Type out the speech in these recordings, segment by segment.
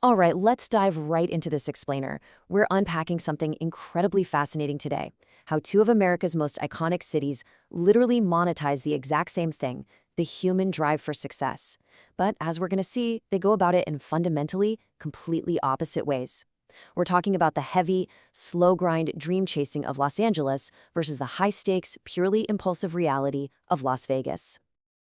All right, let's dive right into this explainer. We're unpacking something incredibly fascinating today: how two of America's most iconic cities literally monetize the exact same thing, the human drive for success. But as we're going to see, they go about it in fundamentally, completely opposite ways. We're talking about the heavy, slow grind dream chasing of Los Angeles versus the high stakes, purely impulsive reality of Las Vegas.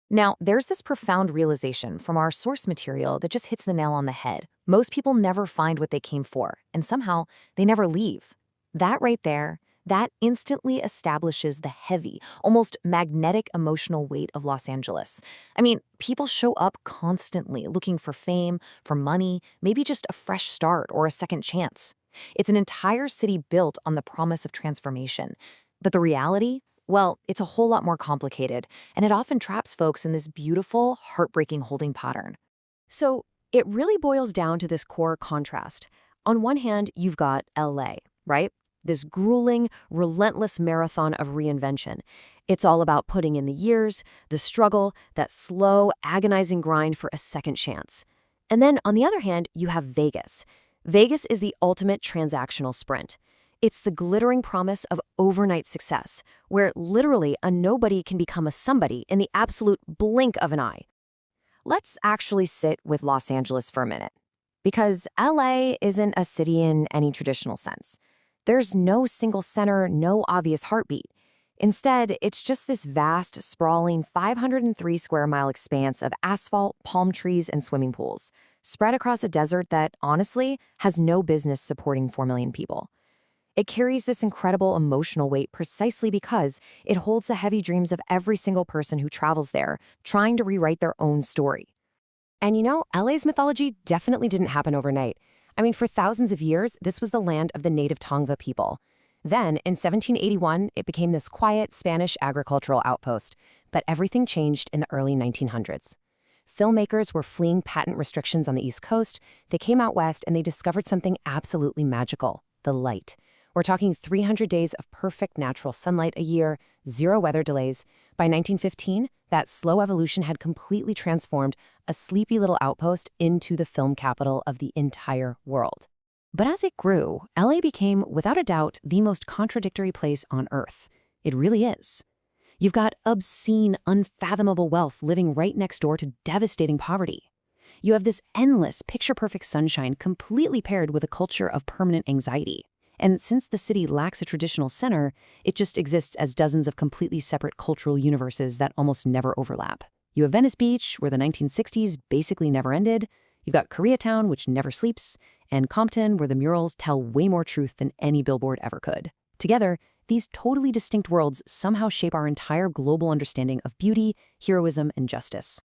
Now, there's this profound realization from our source material that just hits the nail on the head. Most people never find what they came for, and somehow they never leave. That right there, that instantly establishes the heavy, almost magnetic emotional weight of Los Angeles. I mean, people show up constantly looking for fame, for money, maybe just a fresh start or a second chance. It's an entire city built on the promise of transformation. But the reality? Well, it's a whole lot more complicated, and it often traps folks in this beautiful, heartbreaking holding pattern. So it really boils down to this core contrast. On one hand, you've got LA, right? This grueling, relentless marathon of reinvention. It's all about putting in the years, the struggle, that slow, agonizing grind for a second chance. And then on the other hand, you have Vegas. Vegas is the ultimate transactional sprint. It's the glittering promise of overnight success, where literally a nobody can become a somebody in the absolute blink of an eye. Let's actually sit with Los Angeles for a minute. Because LA isn't a city in any traditional sense. There's no single center, no obvious heartbeat. Instead, it's just this vast, sprawling 503 square mile expanse of asphalt, palm trees, and swimming pools, spread across a desert that, honestly, has no business supporting 4 million people. It carries this incredible emotional weight precisely because it holds the heavy dreams of every single person who travels there, trying to rewrite their own story. And you know, LA's mythology definitely didn't happen overnight. I mean, for thousands of years, this was the land of the native Tongva people. Then, in 1781, it became this quiet Spanish agricultural outpost. But everything changed in the early 1900s. Filmmakers were fleeing patent restrictions on the East Coast. They came out west and they discovered something absolutely magical: the light. We're talking 300 days of perfect natural sunlight a year, zero weather delays. By 1915, that slow evolution had completely transformed a sleepy little outpost into the film capital of the entire world. But as it grew, LA became, without a doubt, the most contradictory place on Earth. It really is. You've got obscene, unfathomable wealth living right next door to devastating poverty. You have this endless, picture-perfect sunshine completely paired with a culture of permanent anxiety. And since the city lacks a traditional center, it just exists as dozens of completely separate cultural universes that almost never overlap. You have Venice Beach, where the 1960s basically never ended. You've got Koreatown, which never sleeps, and Compton, where the murals tell way more truth than any billboard ever could. Together, these totally distinct worlds somehow shape our entire global understanding of beauty, heroism, and justice.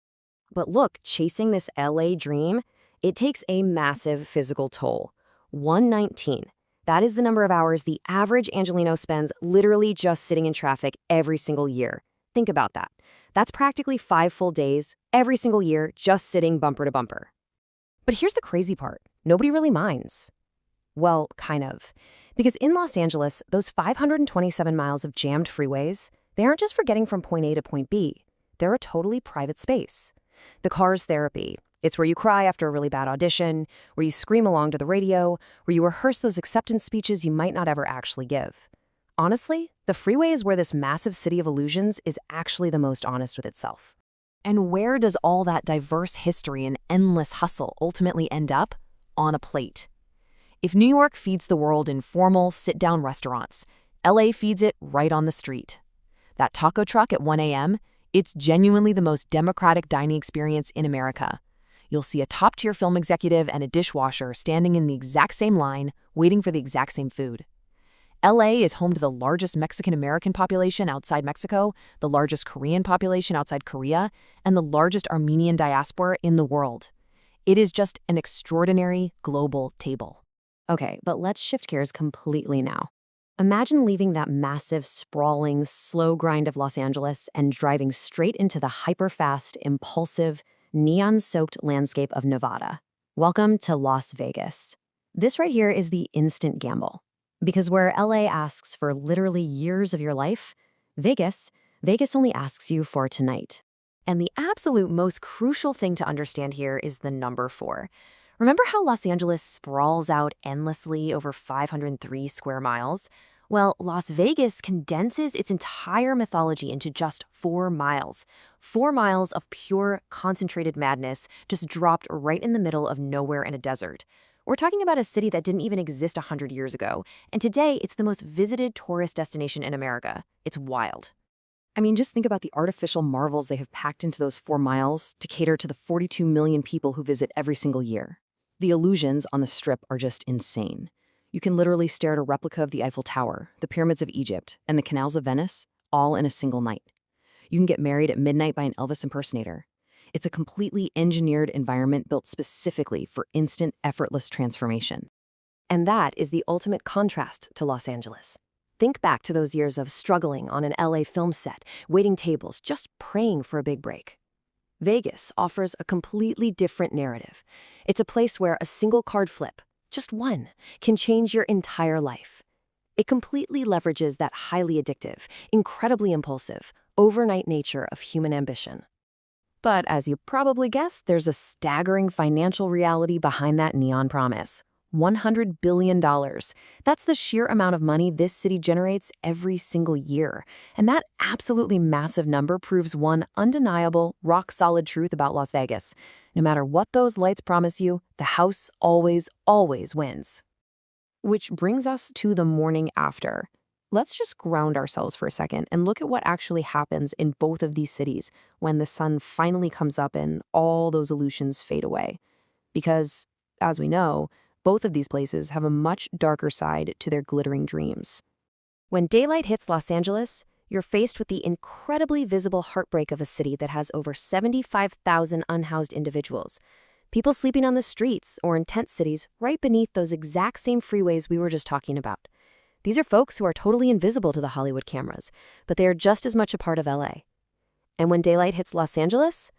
But look, chasing this LA dream, it takes a massive physical toll. 119. That is the number of hours the average Angelino spends literally just sitting in traffic every single year. Think about that. That's practically 5 full days, every single year, just sitting bumper to bumper. But here's the crazy part. Nobody really minds. Well, kind of. Because in Los Angeles, those 527 miles of jammed freeways, they aren't just for getting from point A to point B. They're a totally private space. The car's therapy. It's where you cry after a really bad audition, where you scream along to the radio, where you rehearse those acceptance speeches you might not ever actually give. Honestly, the freeway is where this massive city of illusions is actually the most honest with itself. And where does all that diverse history and endless hustle ultimately end up? On a plate. If New York feeds the world in formal, sit-down restaurants, LA feeds it right on the street. That taco truck at 1 a.m., it's genuinely the most democratic dining experience in America. You'll see a top-tier film executive and a dishwasher standing in the exact same line, waiting for the exact same food. LA is home to the largest Mexican-American population outside Mexico, the largest Korean population outside Korea, and the largest Armenian diaspora in the world. It is just an extraordinary global table. Okay, but let's shift gears completely now. Imagine leaving that massive, sprawling, slow grind of Los Angeles and driving straight into the hyper-fast, impulsive, neon-soaked landscape of Nevada. Welcome to Las Vegas. This right here is the instant gamble. Because where LA asks for literally years of your life, Vegas only asks you for tonight. And the absolute most crucial thing to understand here is the number 4. Remember how Los Angeles sprawls out endlessly over 503 square miles? Well, Las Vegas condenses its entire mythology into just 4 miles. 4 miles of pure, concentrated madness just dropped right in the middle of nowhere in a desert. We're talking about a city that didn't even exist 100 years ago, and today it's the most visited tourist destination in America. It's wild. I mean, just think about the artificial marvels they have packed into those 4 miles to cater to the 42 million people who visit every single year. The illusions on the Strip are just insane. You can literally stare at a replica of the Eiffel Tower, the pyramids of Egypt, and the canals of Venice, all in a single night. You can get married at midnight by an Elvis impersonator. It's a completely engineered environment built specifically for instant, effortless transformation. And that is the ultimate contrast to Los Angeles. Think back to those years of struggling on an LA film set, waiting tables, just praying for a big break. Vegas offers a completely different narrative. It's a place where a single card flip, just one, can change your entire life. It completely leverages that highly addictive, incredibly impulsive, overnight nature of human ambition. But as you probably guessed, there's a staggering financial reality behind that neon promise. $100 billion. That's the sheer amount of money this city generates every single year. And that absolutely massive number proves one undeniable, rock-solid truth about Las Vegas. No matter what those lights promise you, the house always, always wins. Which brings us to the morning after. Let's just ground ourselves for a second and look at what actually happens in both of these cities when the sun finally comes up and all those illusions fade away. Because, as we know, both of these places have a much darker side to their glittering dreams. When daylight hits Los Angeles, you're faced with the incredibly visible heartbreak of a city that has over 75,000 unhoused individuals. People sleeping on the streets or in tent cities right beneath those exact same freeways we were just talking about. These are folks who are totally invisible to the Hollywood cameras, but they are just as much a part of LA. And when daylight hits Los Angeles,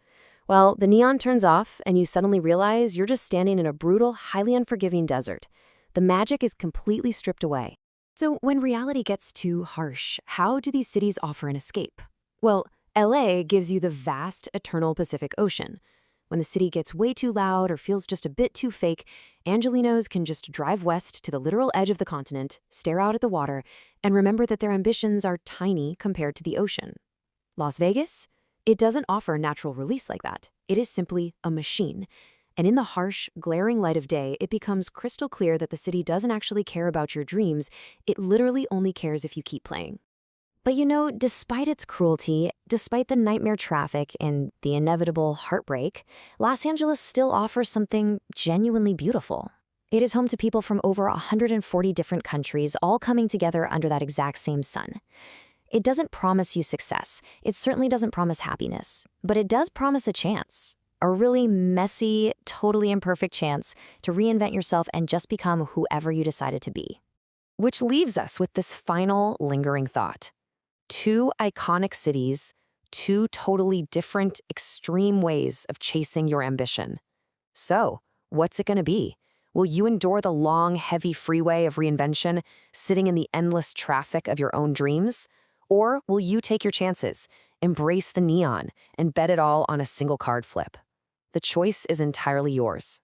well, the neon turns off and you suddenly realize you're just standing in a brutal, highly unforgiving desert. The magic is completely stripped away. So when reality gets too harsh, how do these cities offer an escape? Well, LA gives you the vast, eternal Pacific Ocean. When the city gets way too loud or feels just a bit too fake, Angelinos can just drive west to the literal edge of the continent, stare out at the water, and remember that their ambitions are tiny compared to the ocean. Las Vegas? It doesn't offer natural release like that. It is simply a machine. And in the harsh, glaring light of day, it becomes crystal clear that the city doesn't actually care about your dreams. It literally only cares if you keep playing. But you know, despite its cruelty, despite the nightmare traffic and the inevitable heartbreak, Los Angeles still offers something genuinely beautiful. It is home to people from over 140 different countries, all coming together under that exact same sun. It doesn't promise you success. It certainly doesn't promise happiness. But it does promise a chance. A really messy, totally imperfect chance to reinvent yourself and just become whoever you decided to be. Which leaves us with this final lingering thought. 2 iconic cities, 2 totally different, extreme ways of chasing your ambition. So, what's it going to be? Will you endure the long, heavy freeway of reinvention, sitting in the endless traffic of your own dreams? Or will you take your chances, embrace the neon, and bet it all on a single card flip? The choice is entirely yours.